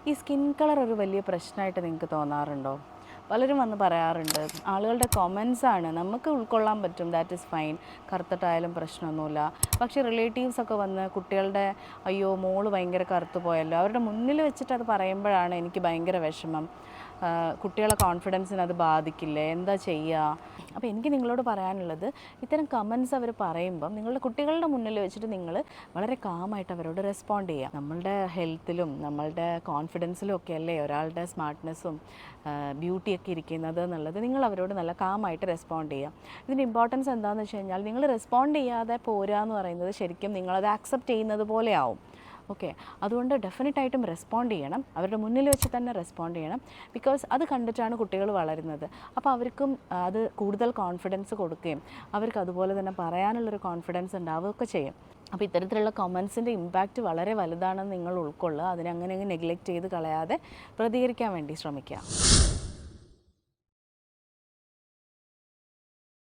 ഈ skin colour ഒരു വലിയ പ്രശ്നമായിട്ട് നിങ്ങൾക്ക് തോന്നാറുണ്ടോ? പലരും വന്ന് പറയാറുണ്ട്. ആളുകളുടെ കമൻസാണ്. നമുക്ക് ഉൾക്കൊള്ളാൻ പറ്റും, ദാറ്റ് ഈസ് ഫൈൻ, കറുത്തിട്ടായാലും പ്രശ്നമൊന്നുമില്ല. പക്ഷേ റിലേറ്റീവ്സൊക്കെ വന്ന് കുട്ടികളുടെ അയ്യോ മോള് ഭയങ്കര കറുത്തു പോയല്ലോ, അവരുടെ മുന്നിൽ വെച്ചിട്ട് അത് പറയുമ്പോഴാണ് എനിക്ക് ഭയങ്കര വിഷമം. കുട്ടികളെ കോൺഫിഡൻസിന് അത് ബാധിക്കില്ലേ, എന്താ ചെയ്യുക? അപ്പോൾ എനിക്ക് നിങ്ങളോട് പറയാനുള്ളത്, ഇത്തരം കമൻസ് അവർ പറയുമ്പം നിങ്ങളുടെ കുട്ടികളുടെ മുന്നിൽ വെച്ചിട്ട് നിങ്ങൾ വളരെ കാമായിട്ട് അവരോട് റെസ്പോണ്ട് ചെയ്യുക. നമ്മളുടെ ഹെൽത്തിലും നമ്മളുടെ കോൺഫിഡൻസിലും ഒക്കെ അല്ലേ ഒരാളുടെ സ്മാർട്ട്നെസ്സും ബ്യൂട്ടിയൊക്കെ ഇരിക്കുന്നത് എന്നുള്ളത്. നിങ്ങൾ അവരോട് നല്ല കാമായിട്ട് റെസ്പോണ്ട് ചെയ്യുക. ഇതിൻ്റെ ഇമ്പോർട്ടൻസ് എന്താണെന്ന് വെച്ച് കഴിഞ്ഞാൽ, നിങ്ങൾ റെസ്പോണ്ട് ചെയ്യാതെ പോരുക എന്ന് പറയുന്നത് ശരിക്കും നിങ്ങളത് ആക്സെപ്റ്റ് ചെയ്യുന്നത് പോലെ ആവും. ഓക്കെ, അതുകൊണ്ട് ഡെഫിനറ്റായിട്ടും റെസ്പോണ്ട് ചെയ്യണം. അവരുടെ മുന്നിൽ വെച്ച് തന്നെ റെസ്പോണ്ട് ചെയ്യണം. ബിക്കോസ് അത് കണ്ടിട്ടാണ് കുട്ടികൾ വളരുന്നത്. അപ്പോൾ അവർക്കും അത് കൂടുതൽ കോൺഫിഡൻസ് കൊടുക്കുകയും അവർക്ക് അതുപോലെ തന്നെ പറയാനുള്ളൊരു കോൺഫിഡൻസ് ഉണ്ടാവുകയൊക്കെ ചെയ്യും. അപ്പോൾ ഇത്തരത്തിലുള്ള കമൻസിൻ്റെ ഇമ്പാക്റ്റ് വളരെ വലുതാണെന്ന് നിങ്ങൾ ഉൾക്കൊള്ളുക. അതിനെ അങ്ങനെ നെഗ്ലെക്റ്റ് ചെയ്ത് കളയാതെ പ്രതികരിക്കാൻ വേണ്ടി ശ്രമിക്കുക.